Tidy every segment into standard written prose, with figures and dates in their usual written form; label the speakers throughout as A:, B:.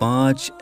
A: 5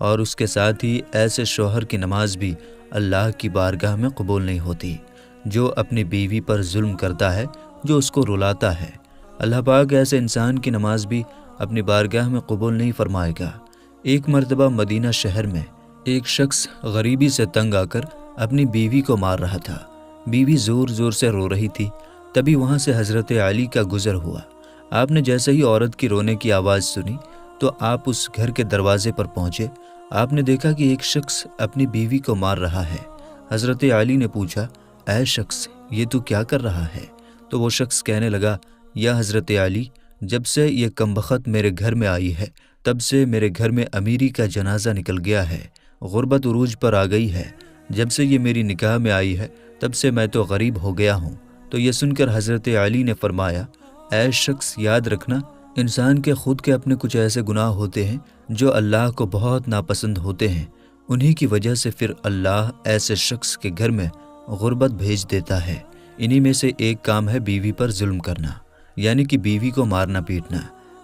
A: اور اس کے ساتھ ہی ایسے شوہر کی نماز بھی اللہ کی بارگاہ میں قبول نہیں ہوتی جو اپنی بیوی پر ظلم کرتا ہے، جو اس کو رلاتا ہے۔ اللہ پاک ایسے انسان کی نماز بھی اپنی بارگاہ میں قبول نہیں فرمائے گا۔ ایک مرتبہ مدینہ شہر میں ایک شخص غریبی سے تنگ آ کر اپنی بیوی کو مار رہا تھا۔ بیوی زور زور سے رو رہی تھی۔ تبھی وہاں سے حضرت علی کا گزر ہوا۔ آپ نے جیسے ہی عورت کی رونے کی آواز سنی تو آپ اس گھر کے دروازے پر پہنچے۔ آپ نے دیکھا کہ ایک شخص اپنی بیوی کو مار رہا ہے۔ حضرت علی نے پوچھا، اے شخص، یہ تو کیا کر رہا ہے؟ تو وہ شخص کہنے لگا، یا حضرت علی، جب سے یہ کمبخت میرے گھر میں آئی ہے تب سے میرے گھر میں امیری کا جنازہ نکل گیا ہے، غربت عروج پر آ گئی ہے۔ جب سے یہ میری نکاح میں آئی ہے تب سے میں تو غریب ہو گیا ہوں۔ تو یہ سن کر حضرت علی نے فرمایا، اے شخص، یاد رکھنا، انسان کے خود کے اپنے کچھ ایسے گناہ ہوتے ہیں جو اللہ کو بہت ناپسند ہوتے ہیں، انہی کی وجہ سے پھر اللہ ایسے شخص کے گھر میں غربت بھیج دیتا ہے۔ انہی میں سے ایک کام ہے بیوی پر ظلم کرنا، یعنی کہ بیوی کو مارنا پیٹنا۔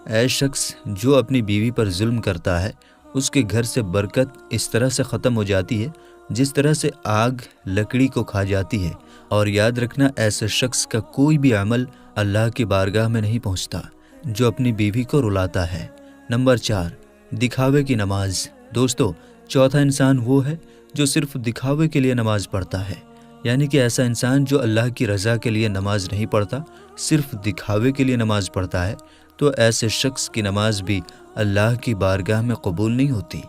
A: اے شخص، جو اپنی بیوی پر ظلم کرتا ہے اس کے گھر سے برکت اس طرح سے ختم ہو جاتی ہے جس طرح سے آگ لکڑی کو کھا جاتی ہے۔ اور یاد رکھنا، ایسے شخص کا کوئی بھی عمل اللہ کی بارگاہ میں نہیں پہنچتا جو اپنی بیوی کو رلاتا ہے۔ نمبر 4، دکھاوے کی نماز۔ دوستو، چوتھا انسان وہ ہے جو صرف دکھاوے کے لیے نماز پڑھتا ہے، یعنی کہ ایسا انسان جو اللہ کی رضا کے لیے نماز نہیں پڑھتا، صرف دکھاوے کے لیے نماز پڑھتا ہے، تو ایسے شخص کی نماز بھی اللہ کی بارگاہ میں قبول نہیں ہوتی۔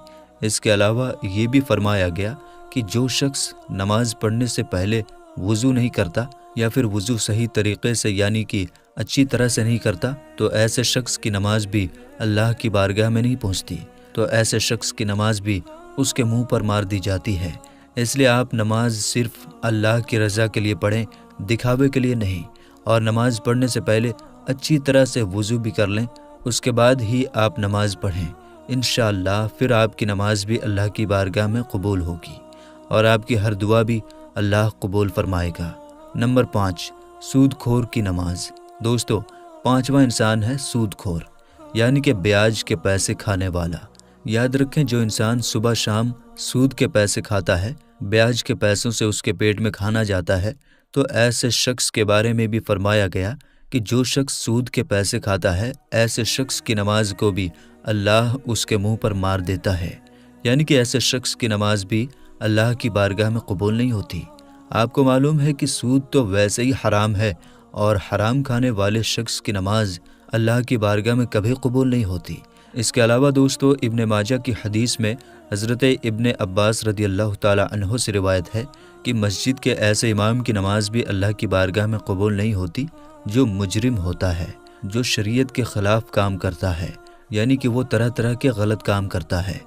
A: اس کے علاوہ یہ بھی فرمایا گیا کہ جو شخص نماز پڑھنے سے پہلے وضو نہیں کرتا یا پھر وضو صحیح طریقے سے یعنی کہ اچھی طرح سے نہیں کرتا، تو ایسے شخص کی نماز بھی اللہ کی بارگاہ میں نہیں پہنچتی، تو ایسے شخص کی نماز بھی اس کے منہ پر مار دی جاتی ہے۔ اس لیے آپ نماز صرف اللہ کی رضا کے لیے پڑھیں، دکھاوے کے لیے نہیں، اور نماز پڑھنے سے پہلے اچھی طرح سے وضو بھی کر لیں، اس کے بعد ہی آپ نماز پڑھیں۔ انشاءاللہ پھر آپ کی نماز بھی اللہ کی بارگاہ میں قبول ہوگی اور آپ کی ہر دعا بھی اللہ قبول فرمائے گا۔ نمبر 5، سود خور کی نماز۔ دوستو، پانچواں انسان ہے سود خور، یعنی کہ بیاج کے پیسے کھانے والا۔ یاد رکھیں، جو انسان صبح شام سود کے پیسے کھاتا ہے، بیاج کے پیسوں سے اس کے پیٹ میں کھانا جاتا ہے، تو ایسے شخص کے بارے میں بھی فرمایا گیا کہ جو شخص سود کے پیسے کھاتا ہے، ایسے شخص کی نماز کو بھی اللہ اس کے منہ پر مار دیتا ہے، یعنی کہ ایسے شخص کی نماز بھی اللہ کی بارگاہ میں قبول نہیں ہوتی۔ آپ کو معلوم ہے کہ سود تو ویسے ہی حرام ہے، اور حرام کھانے والے شخص کی نماز اللہ کی بارگاہ میں کبھی قبول نہیں ہوتی۔ اس کے علاوہ دوستو، ابن ماجہ کی حدیث میں حضرت ابن عباس رضی اللہ تعالی عنہ سے روایت ہے کہ مسجد کے ایسے امام کی نماز بھی اللہ کی بارگاہ میں قبول نہیں ہوتی جو مجرم ہوتا ہے، جو شریعت کے خلاف کام کرتا ہے، یعنی کہ وہ طرح طرح کے غلط کام کرتا ہے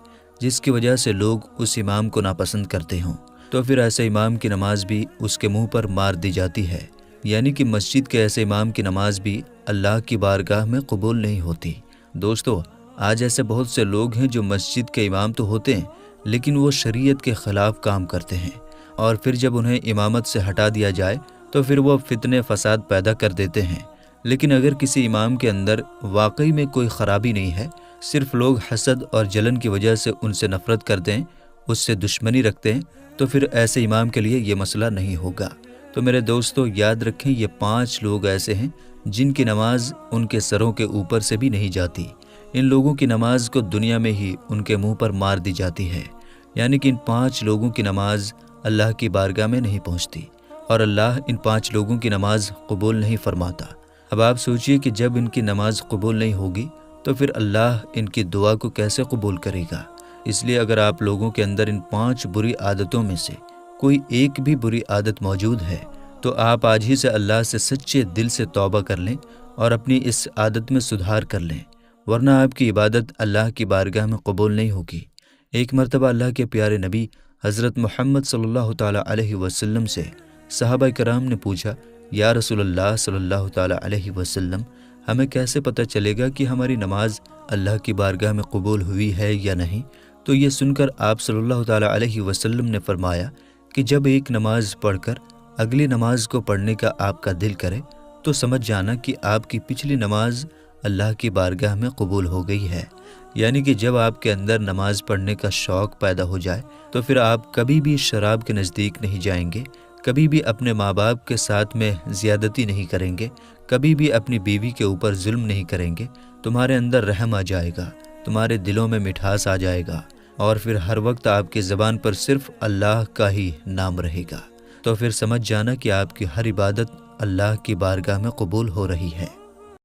A: جس کی وجہ سے لوگ اس امام کو ناپسند کرتے ہوں، تو پھر ایسے امام کی نماز بھی اس کے منہ پر مار دی جاتی ہے، یعنی کہ مسجد کے ایسے امام کی نماز بھی اللہ کی بارگاہ میں قبول نہیں ہوتی۔ دوستو، آج ایسے بہت سے لوگ ہیں جو مسجد کے امام تو ہوتے ہیں لیکن وہ شریعت کے خلاف کام کرتے ہیں، اور پھر جب انہیں امامت سے ہٹا دیا جائے تو پھر وہ فتنے فساد پیدا کر دیتے ہیں۔ لیکن اگر کسی امام کے اندر واقعی میں کوئی خرابی نہیں ہے، صرف لوگ حسد اور جلن کی وجہ سے ان سے نفرت کرتے ہیں، اس سے دشمنی رکھتے ہیں، تو پھر ایسے امام کے لیے یہ مسئلہ نہیں ہوگا۔ تو میرے دوستو، یاد رکھیں، یہ 5 لوگ ایسے ہیں جن کی نماز ان کے سروں کے اوپر سے بھی نہیں جاتی۔ ان لوگوں کی نماز کو دنیا میں ہی ان کے منہ پر مار دی جاتی ہے، یعنی کہ ان 5 لوگوں کی نماز اللہ کی بارگاہ میں نہیں پہنچتی، اور اللہ ان 5 لوگوں کی نماز قبول نہیں فرماتا۔ اب آپ سوچئے کہ جب ان کی نماز قبول نہیں ہوگی تو پھر اللہ ان کی دعا کو کیسے قبول کرے گا؟ اس لیے اگر آپ لوگوں کے اندر ان 5 بری عادتوں میں سے کوئی ایک بھی بری عادت موجود ہے تو آپ آج ہی سے اللہ سے سچے دل سے توبہ کر لیں اور اپنی اس عادت میں سدھار کر لیں، ورنہ آپ کی عبادت اللہ کی بارگاہ میں قبول نہیں ہوگی۔ ایک مرتبہ اللہ کے پیارے نبی حضرت محمد صلی اللہ تعالیٰ علیہ وسلم سے صحابہ کرام نے پوچھا، یا رسول اللہ صلی اللہ تعالیٰ علیہ وسلم، ہمیں کیسے پتہ چلے گا کہ ہماری نماز اللہ کی بارگاہ میں قبول ہوئی ہے یا نہیں؟ تو یہ سن کر آپ صلی اللہ تعالیٰ علیہ وسلم نے فرمایا کہ جب ایک نماز پڑھ کر اگلی نماز کو پڑھنے کا آپ کا دل کرے تو سمجھ جانا کہ آپ کی پچھلی نماز اللہ کی بارگاہ میں قبول ہو گئی ہے۔ یعنی کہ جب آپ کے اندر نماز پڑھنے کا شوق پیدا ہو جائے تو پھر آپ کبھی بھی شراب کے نزدیک نہیں جائیں گے، کبھی بھی اپنے ماں باپ کے ساتھ میں زیادتی نہیں کریں گے، کبھی بھی اپنی بیوی کے اوپر ظلم نہیں کریں گے۔ تمہارے اندر رحم آ جائے گا، تمہارے دلوں میں مٹھاس آ جائے گا، اور پھر ہر وقت آپ کی زبان پر صرف اللہ کا ہی نام رہے گا۔ تو پھر سمجھ جانا کہ آپ کی ہر عبادت اللہ کی بارگاہ میں قبول ہو رہی ہے۔